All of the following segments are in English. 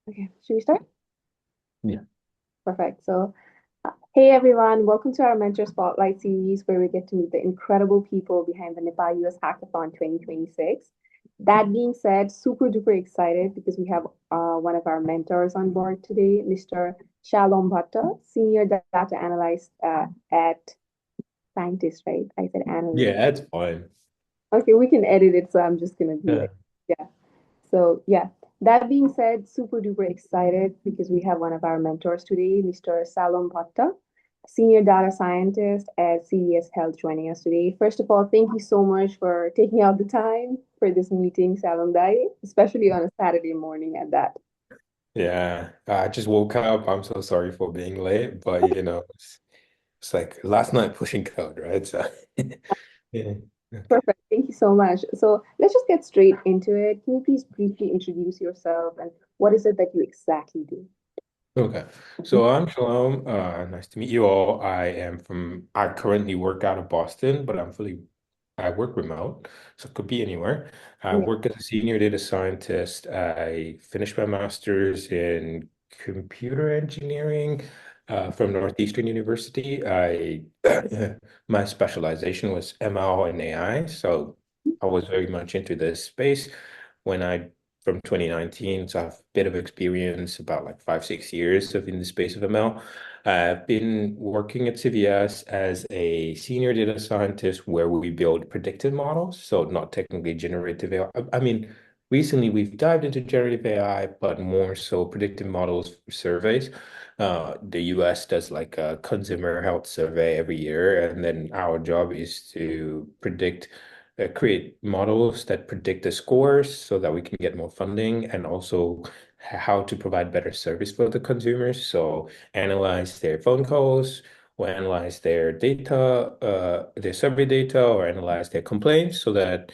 Okay, should we start? Yeah. Perfect. Hey everyone, welcome to our Mentor Spotlight series where we get to meet the incredible people behind the Nepal US Hackathon 2026. That being said, super duper excited because we have one of our mentors on board today, Mr. Shalom Bhatta, Senior Data Analyst at Scientist, right? I said analyst. Yeah, that's fine. Okay, we can edit it, so I'm just gonna be Yeah. like, yeah. So, yeah, that being said, super duper excited because we have one of our mentors today, Mr. Salom Bhatta, Senior Data Scientist at CVS Health, joining us today. First of all, thank you so much for taking out the time for this meeting, Salom Dai, especially on a Saturday morning at that. Yeah. I just woke up. I'm so sorry for being late, but it's like last night pushing code, right? So yeah. Okay. Perfect. Thank you so much. So, let's just get straight into it. Can you please briefly introduce yourself and what is it that you exactly do? Okay. So I'm Shalom. Nice to meet you all. I currently work out of Boston, but I work remote, so it could be anywhere. I Yeah. work as a senior data scientist. I finished my master's in computer engineering from Northeastern University. My specialization was ML and AI, so I was very much into this space when I from 2019. So I have a bit of experience, about like 5, 6 years in the space of ML. I've been working at CVS as a senior data scientist where we build predictive models. So not technically generative AI. I mean, recently we've dived into generative AI, but more so predictive models for surveys. The US does like a consumer health survey every year, and then our job is to create models that predict the scores so that we can get more funding and also how to provide better service for the consumers. So analyze their phone calls or analyze their data, their survey data, or analyze their complaints so that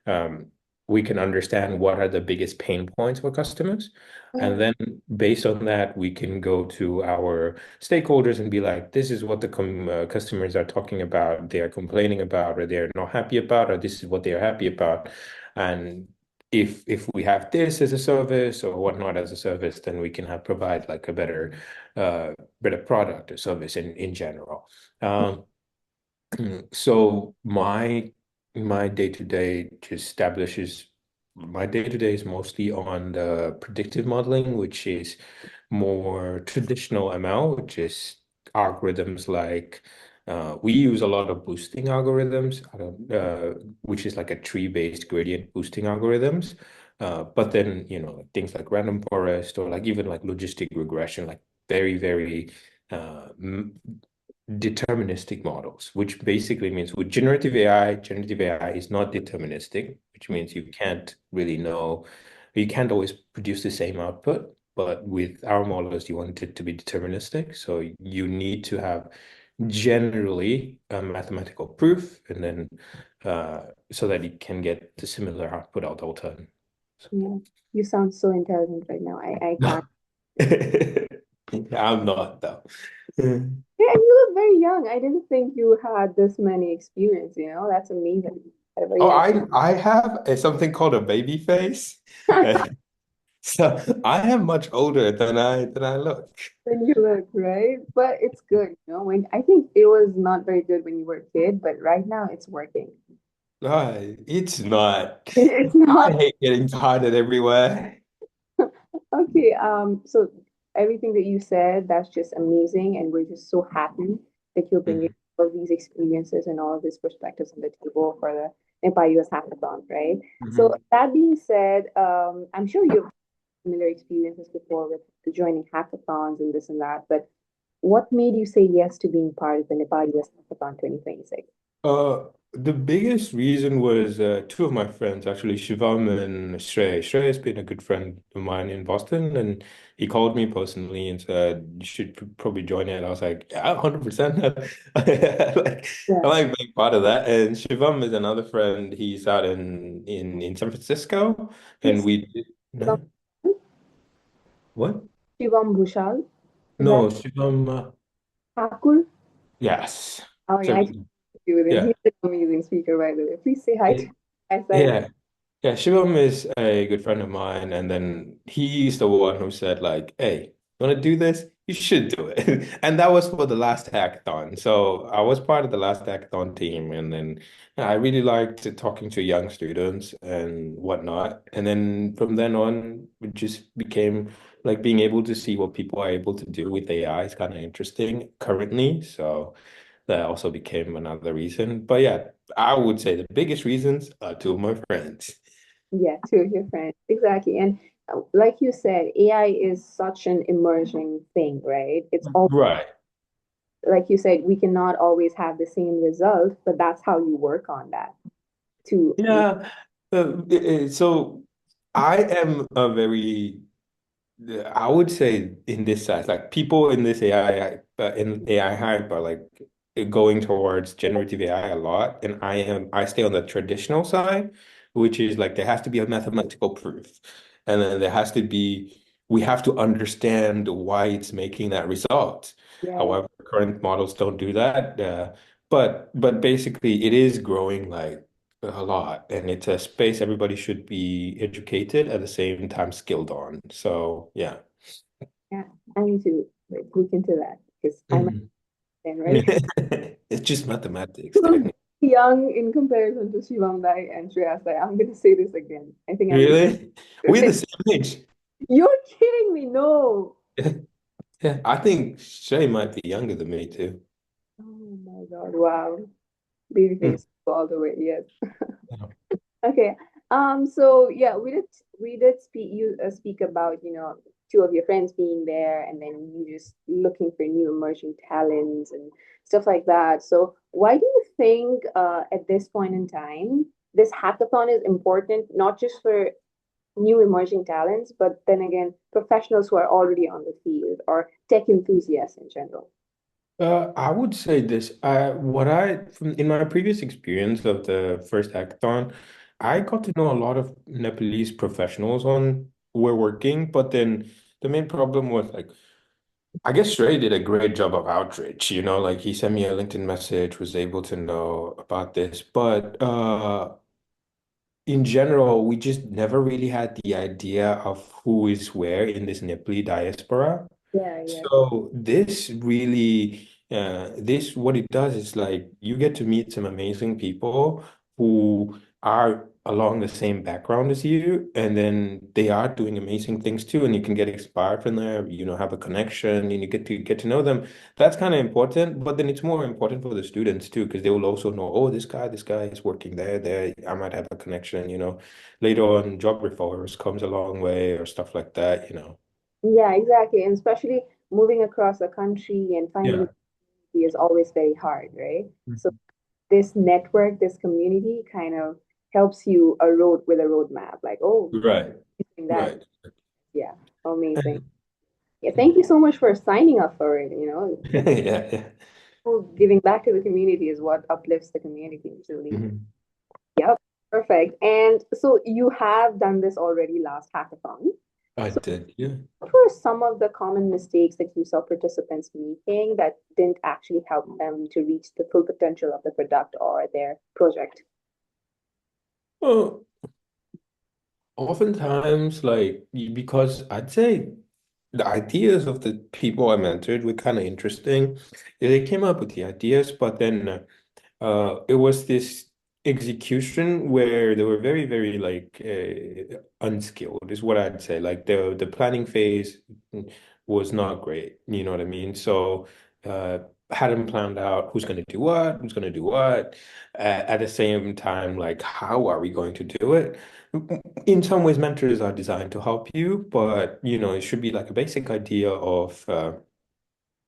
um, we can understand what are the biggest pain points for customers. And then based on that, we can go to our stakeholders and be like, this is what the customers are talking about, they are complaining about, or they're not happy about, or this is what they are happy about. And if we have this as a service or whatnot as a service, then we can have provide like a uh, better product or service in general. Um, so my day-to-day just establishes my day-to-day is mostly on the predictive modeling, which is more traditional ML, which is algorithms like we use a lot of boosting algorithms, which is like a tree-based gradient boosting algorithms. But then, like things like random forest or like even like logistic regression, like very, very uh, deterministic models, which basically means with generative AI is not deterministic, which means you can't always produce the same output. But with our models, you want it to be deterministic. So you need to have generally a mathematical proof and then so that you can get the similar output out all the Yeah. You sound so intelligent right now. I can't. time. I'm not though. Yeah, and you look very young. I didn't think you had this many experience. That's amazing at a very Oh, young I have something called a baby face. So I am much older than I look. when you look, right? But it's good. When I think it was not very good when you were a kid, but right now it's working. It's not. It's I not hate getting tired everywhere. okay. So everything that you said, that's just amazing, and we're just so happy that you're bringing Mhm, all of these experiences and all of these perspectives on the table for the Nepal US Hackathon, right? So mhm. that being said, I'm sure you've similar experiences before with joining hackathons and this and that, but what made you say yes to being part of the Nepal US Hackathon 2026? The biggest reason was two of my friends, actually, Shivam and Shrey. Shrey has been a good friend of mine in Boston, and he called me personally and said, "You should probably join it." I was like, "Yeah, 100%." Like, I Yeah. like being part of that. And Shivam is another friend. He's out in San Francisco, and Yes. we did, Shivam, no, what? Shivam Bhushal. Is that No, Shivam. Thakur? Yes. Oh, yeah, So I can do with him. yeah, He's an amazing speaker, by the way. Please say hi to it, I said, yeah. Yeah, Shivam is a good friend of mine, and then he's the one who said, like, hey, you want to do this? You should do it. And that was for the last hackathon. So I was part of the last hackathon team, and then yeah, I really liked talking to young students and whatnot. And then from then on, it just became like being able to see what people are able to do with AI is kind of interesting currently. So that also became another reason. But yeah, I would say the biggest reasons are two of my friends. Yeah, two of your friends. Exactly. And like you said, AI is such an emerging thing, right? It's all Right. like you said, we cannot always have the same result, but that's how you work on that to Yeah. So I am a very, I would say in this side, like people in this AI hype are like going towards generative AI a lot, and I stay on the traditional side, which is like there has to be a mathematical proof, and then there has to be we have to understand why it's making that result. yeah, However, current models don't do that. But basically, it is growing like a lot, and it's a space everybody should be educated at the same time skilled on. So yeah. yeah. I need to like, look into that because I'm a Mhm. fan, right? It's just mathematics, technically. Young in comparison to Shivam Dai and Shreyas Dai. I'm gonna say this again. I think I'm Really? We're the same age. You're kidding me. No. Yeah, I think Shay might be younger than me too. Oh my God. Wow. Hmm. Babyface all the way. Yes. Yeah. Okay. So yeah, we did speak about, two of your friends being there and then you just looking for new emerging talents and stuff like that. So why do you think at this point in time this hackathon is important, not just for new emerging talents, but then again, professionals who are already on the field or tech enthusiasts in general? I would say this. What I from in my previous experience of the first hackathon, I got to know a lot of Nepalese professionals on who were working, but then the main problem was like I guess Ray did a great job of outreach, like he sent me a LinkedIn message, was able to know about this. But in general, we just never really had the idea of who is where in this Nepali diaspora. Yeah, yeah, So this what it does is like you get to meet some amazing people who are along the same background as you, and then they are doing amazing things too, and you can get inspired from them, have a connection, and you get to know them. That's kind of important, but then it's more important for the students too, because they will also know, oh, this guy is working there. I might have a connection, later on job referrals comes a long way or stuff like that. yeah, exactly. And especially moving across the country and finding a Yeah. community is always very hard, right? So Mhm. this network, this community kind of helps you a road with a roadmap. Like, oh, Right. doing that. Right. Yeah, amazing. And- Yeah, thank you so much for signing up for it. Yeah, yeah. Giving back to the community is what uplifts the community, truly. Mhm. Yep, perfect. And so you have done this already last hackathon. I So did, yeah. what were some of the common mistakes that you saw participants making that didn't actually help them to reach the full potential of the product or their project? Well, oftentimes, like, because I'd say the ideas of the people I mentored were kind of interesting. Yeah, they came up with the ideas, but then it was this execution where they were very, very like unskilled, is what I'd say. Like the planning phase was not great. You know what I mean? So uh, hadn't planned out who's going to do what, who's going to do what. At the same time, like how are we going to do it? In some ways, mentors are designed to help you, but it should be like a basic idea of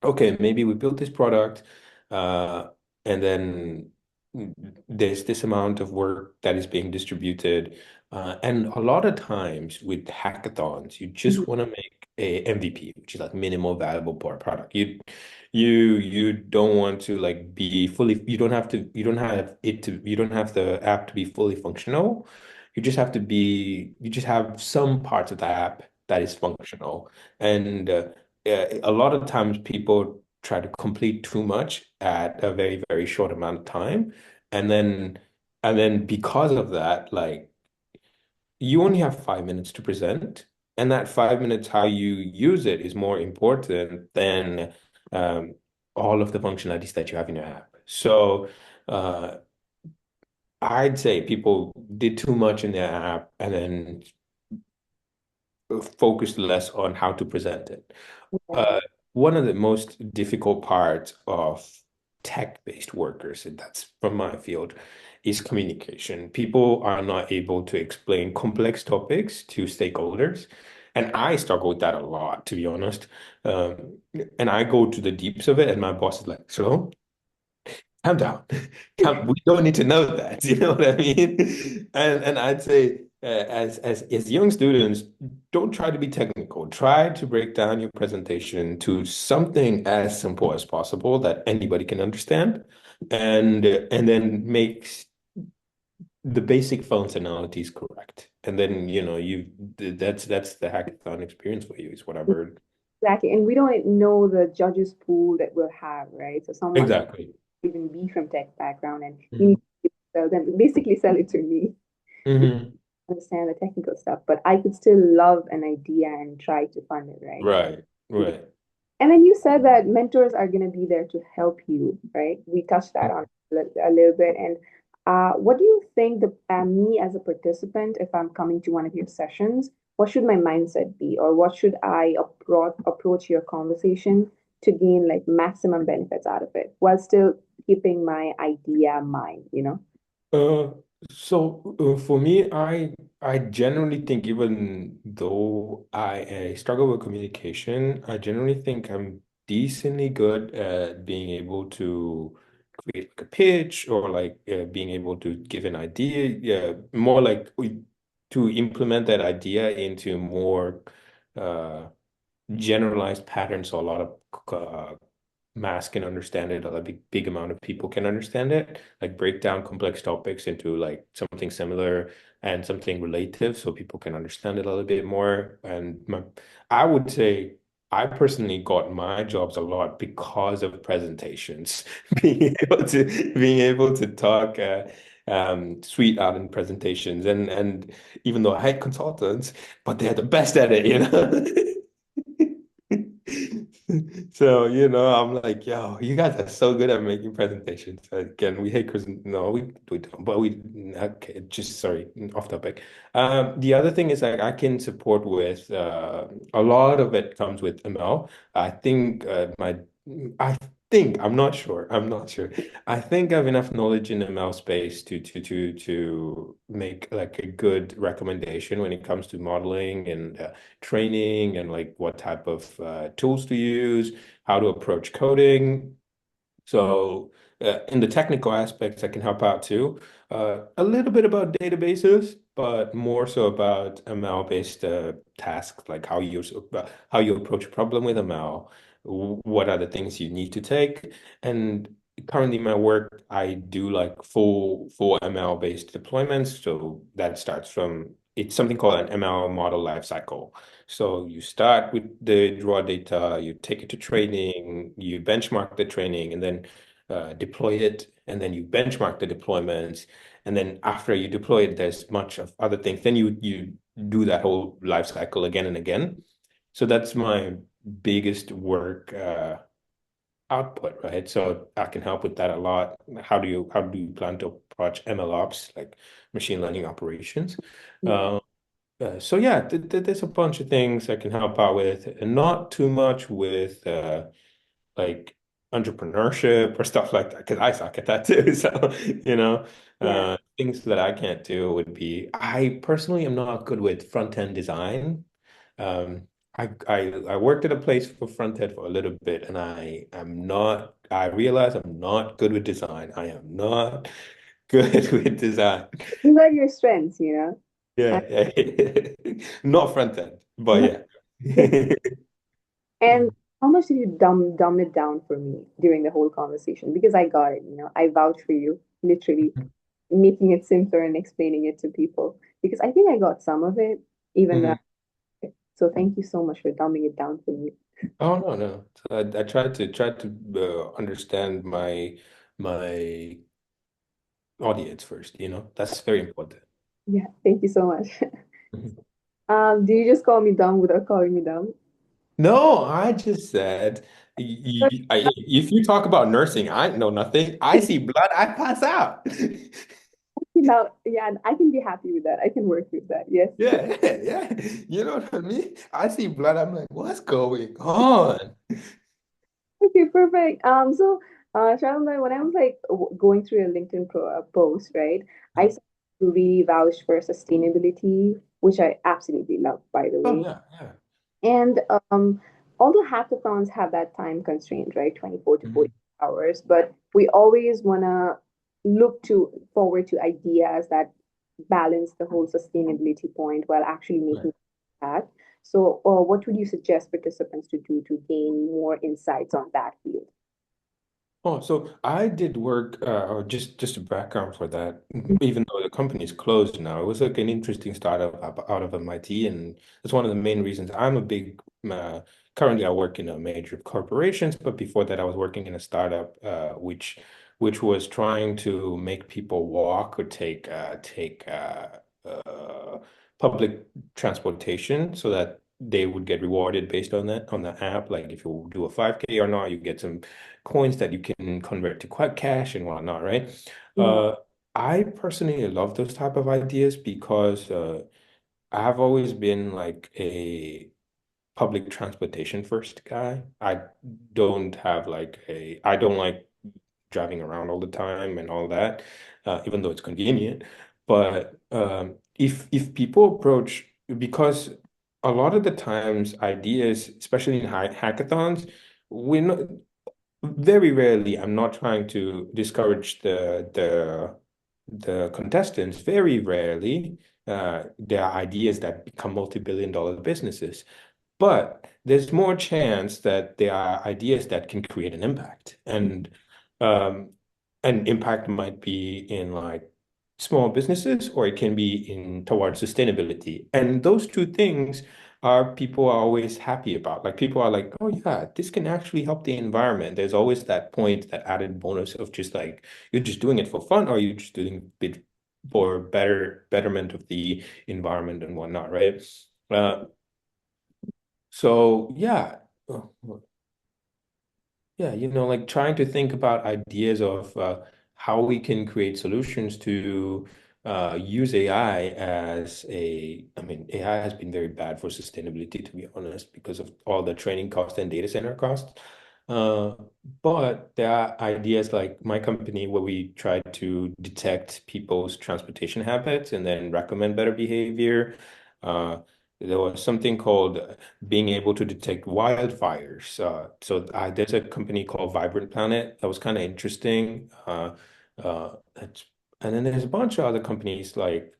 okay, maybe we built this product, uh, and then there's this amount of work that is being distributed. And a lot of times with hackathons, you Mhm. just want to make a MVP, which is like minimal valuable product. You don't want to like be fully, you don't have the app to be fully functional. You just have some parts of the app that is functional. And a lot of times people try to complete too much at a very, very short amount of time. And then, and then because of that, like you only have 5 minutes to present, and that 5 minutes, how you use it is more important than um, all of the functionalities that you have in your app. So uh, I'd say people did too much in their app and then focused less on how to present it. Yeah. Uh, One of the most difficult parts of tech-based workers, and that's from my field, is communication. People are not able to explain complex topics to stakeholders. And I struggle with that a lot, to be honest. And I go to the deeps of it, and my boss is like, "So, calm down. We don't need to know that." You know what I mean? And I'd say as young students, don't try to be technical. Try to break down your presentation to something as simple as possible that anybody can understand, and then make the basic functionalities correct. And then, that's the hackathon experience for you, is what I've heard. Exactly. And we don't know the judges pool that we'll have, right? So someone Exactly. even be from tech background and you need Mhm. to sell them, basically sell it to me because Mhm. I understand the technical stuff, but I could still love an idea and try to fund it, right? Right. Right. And then you said that mentors are going to be there to help you, right? We touched that on a little bit. And what do you think me as a participant, if I'm coming to one of your sessions, what should my mindset be, or what should I approach your conversation to gain like maximum benefits out of it while still keeping my idea mine? Uh, for me, I generally think, even though I struggle with communication, I generally think I'm decently good at being able to create like a pitch, or like being able to give an idea. Yeah, more like to implement that idea into more uh, generalized patterns, so a lot of mass can understand it, a big amount of people can understand it, like break down complex topics into like something similar and something relative so people can understand it a little bit more. I would say I personally got my jobs a lot because of presentations, being able to talk sweet out in presentations, and even though I had consultants, but they're the best at it. So, I'm like, yo, you guys are so good at making presentations. Again, we hate Chris. No, we don't, but okay, just sorry, off topic. The other thing is, like, I can support with, a lot of it comes with ML. I think, I'm not sure. I think I have enough knowledge in the ML space to make like a good recommendation when it comes to modeling and training, and like what type of tools to use, how to approach coding. So in the technical aspects, I can help out too. A little bit about databases, but more so about ML-based tasks, like how you approach a problem with ML, what are the things you need to take. And currently, my work, I do like full ML-based deployments. So that starts from, it's something called an ML model lifecycle. So you start with the raw data, you take it to training, you benchmark the training, and then deploy it, and then you benchmark the deployments, and then after you deploy it, there's much of other things. Then you do that whole life cycle again and again. So that's my biggest work output, right? So I can help with that a lot. How do you plan to approach ML ops, like machine learning operations? Yeah. Uh, so yeah, there's a bunch of things I can help out with, and not too much with like entrepreneurship or stuff like that, because I suck at that too. So, Yeah. things that I can't do would be, I personally am not good with front end design. Um, I worked at a place for front end for a little bit, and I realize I'm not good with design. I am not good with design. These are your strengths. Yeah, yeah. Not front end, but Yeah. yeah. And how much did you dumb it down for me during the whole conversation? Because I got it. I vouch for you, literally making it simpler and explaining it to people. Because I think I got some of it, even though. Mhm. So thank you so much for dumbing it down for me. Oh no, no. So I try to understand my audience first. That's very important. Yeah, thank you so much. Mhm. Do you just call me dumb without calling me dumb? No, I just said, if you talk about nursing, I know nothing. I see blood, I pass out. Now, yeah, I can be happy with that. I can work with that. Yes. Yeah, yeah. You know what I mean? I see blood, I'm like, what's going on? Okay, perfect. Shalom, when I was like going through your LinkedIn post, right, I saw you really vouch for sustainability, which I absolutely love, by the Oh way. yeah, yeah. And although hackathons have that time constraint, right, 24 to 40 Mhm. hours, but we always want to look to forward to ideas that balance the whole sustainability point while actually Right. making that. So, what would you suggest participants to do to gain more insights on that field? Oh, so I did work, or just a background for that. Even though the company is closed now, it was like an interesting startup out of MIT, and it's one of the main reasons I'm a big. Currently, I work in a major corporations, but before that, I was working in a startup, which was trying to make people walk or take uh, public transportation, so that they would get rewarded based on that on the app. Like if you do a 5K or not, you get some coins that you can convert to quite cash and whatnot, right? Yeah. Uh, I personally love those type of ideas because I've always been like a public transportation first guy. I don't like driving around all the time and all that, even though it's convenient. But if people approach, because a lot of the times ideas, especially in hackathons, we're not very rarely, I'm not trying to discourage the contestants. Very rarely, there are ideas that become multi-billion dollar businesses. But there's more chance that there are ideas that can create an impact. Um, and impact might be in like small businesses or it can be in towards sustainability. And those two things are people are always happy about. Like people are like, oh yeah, this can actually help the environment. There's always that point, that added bonus of just like you're just doing it for fun or you're just doing it for betterment of the environment and whatnot, right? Uh, so yeah, uh, yeah, like trying to think about ideas of how we can create solutions to use AI I mean, AI has been very bad for sustainability, to be honest, because of all the training costs and data center costs. Uh, but there are ideas like my company where we try to detect people's transportation habits and then recommend better behavior. Uh, there was something called being able to detect wildfires. There's a company called Vibrant Planet that was kind of interesting. It's, and then there's a bunch of other companies like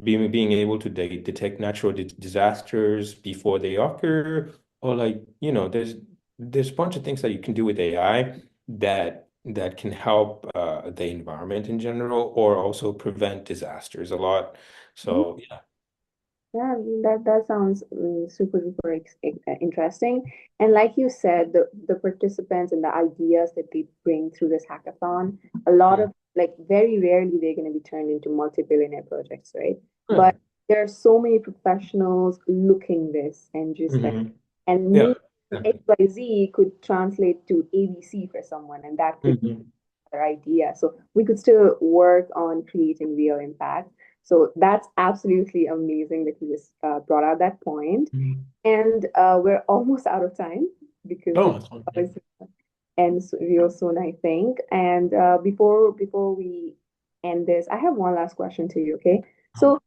being able to detect natural disasters before they occur, or like there's a bunch of things that you can do with AI that can help the environment in general, or also prevent disasters a lot. So yeah. Yeah, I mean, that sounds super duper interesting. And like you said, the participants and the ideas that they bring through this hackathon, a lot Mm. of like very rarely they're going to be turned into multi-billionaire projects, right? But Right. there are so many professionals looking this and just like, Mhm. and maybe Yeah. Exactly. XYZ could translate to ABC for someone, and that could be Mhm. their idea. So we could still work on creating real impact. So that's absolutely amazing that you just brought out that point. Mhm. And we're almost out of time because Oh, this that's fine. Yeah. is ends real soon, I think. And before we end this, I have one last question to you. Okay, so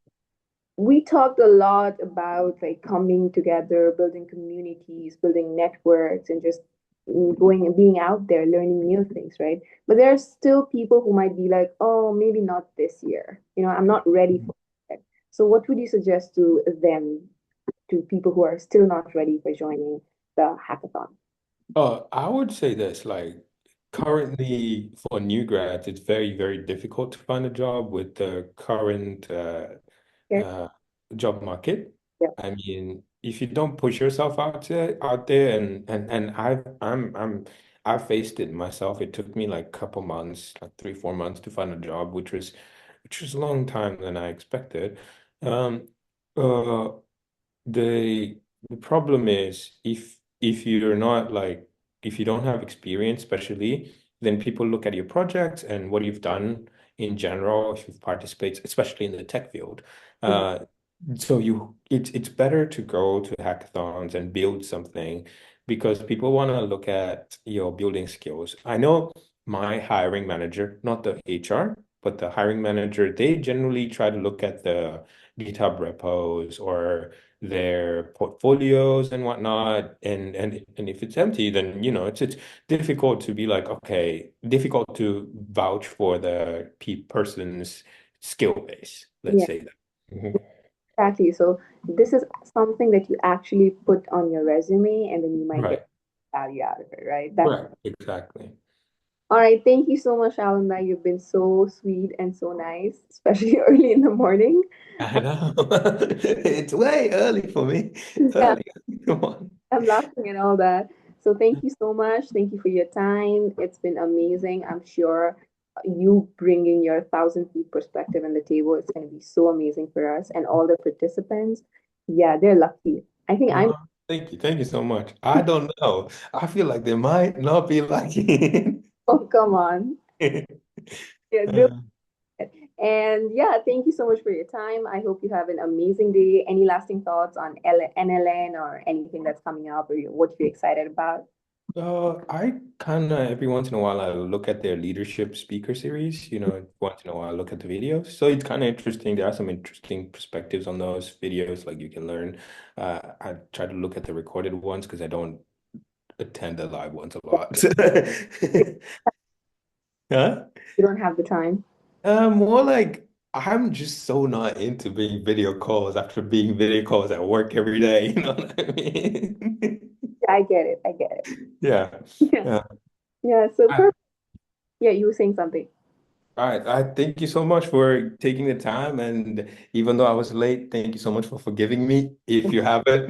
we talked a lot about like coming together, building communities, building networks, and just going and being out there, learning new things, right? But there are still people who might be like, oh, maybe not this year. I'm not ready for it. So, what would you suggest to them, to people who are still not ready for joining the hackathon? I would say this, like currently for new grads, it's very, very difficult to find a job with the current Yeah, uh, job market. yeah, I mean, if you don't push yourself out there, and I've faced it myself. It took me like a couple months, like 3, 4 months to find a job, which was which is a long time than I expected. Um, uh, the the problem is if you're not like if you don't have experience, especially, then people look at your projects and what you've done in general, if you've participated, especially in the tech field. Yeah. Uh, so it's better to go to hackathons and build something because people want to look at your building skills. I know my hiring manager, not the HR, but the hiring manager, they generally try to look at the GitHub repos or their portfolios and whatnot. And if it's empty, then it's difficult to be like, okay, difficult to vouch for the person's skill base, let's Yeah, say that. Mhm. exactly. So this is something that you actually put on your resume and then you might Right. get value out of it, right? That's Right. Exactly. all right. Thank you so much, Alana. You've been so sweet and so nice, especially early in the morning. I know. It's way early for me. Yeah, Early. Come on. I'm laughing and all that. So thank you so much. Thank you for your time. It's been amazing. I'm sure you bringing your 1,000 feet perspective on the table is going to be so amazing for us and all the participants. Yeah, they're lucky. I think I'm. Oh, thank you. Thank you so much. I don't know. I feel like they might not be lucky. Oh, come on. Yeah, and yeah, thank you so much for your time. I hope you have an amazing day. Any lasting thoughts on NLN or anything that's coming up or what you're excited about? I kind of every once in a while I look at their leadership speaker series. Once in a while I look at the videos. So it's kind of interesting. There are some interesting perspectives on those videos, like you can learn. I try to look at the recorded ones because I don't attend the live ones a lot. Huh? You don't have the time. More like I'm just so not into being video calls after being video calls at work every day. You know what I mean? Yeah, I get it. I get it. Yeah. Yeah. Yeah. Yeah. So I, perfect. Yeah, you were saying something. all right. I thank you so much for taking the time. And even though I was late, thank you so much for forgiving me. If you haven't.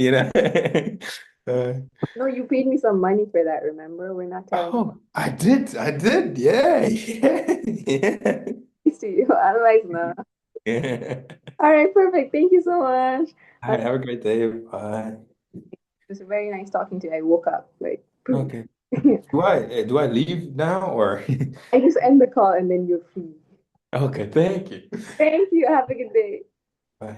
Uh, No, you paid me some money for that, remember? We're not telling oh, I did. I did. Yeah. Yeah. this to you. Otherwise, no. Yeah. All right, perfect. Thank you so much. All right. Have a great day. Bye. It was very nice talking to you. I woke up like boom. Okay. Do I leave now or? I just end the call and then you're free. Okay, thank you. Thank you. Have a good day. Bye.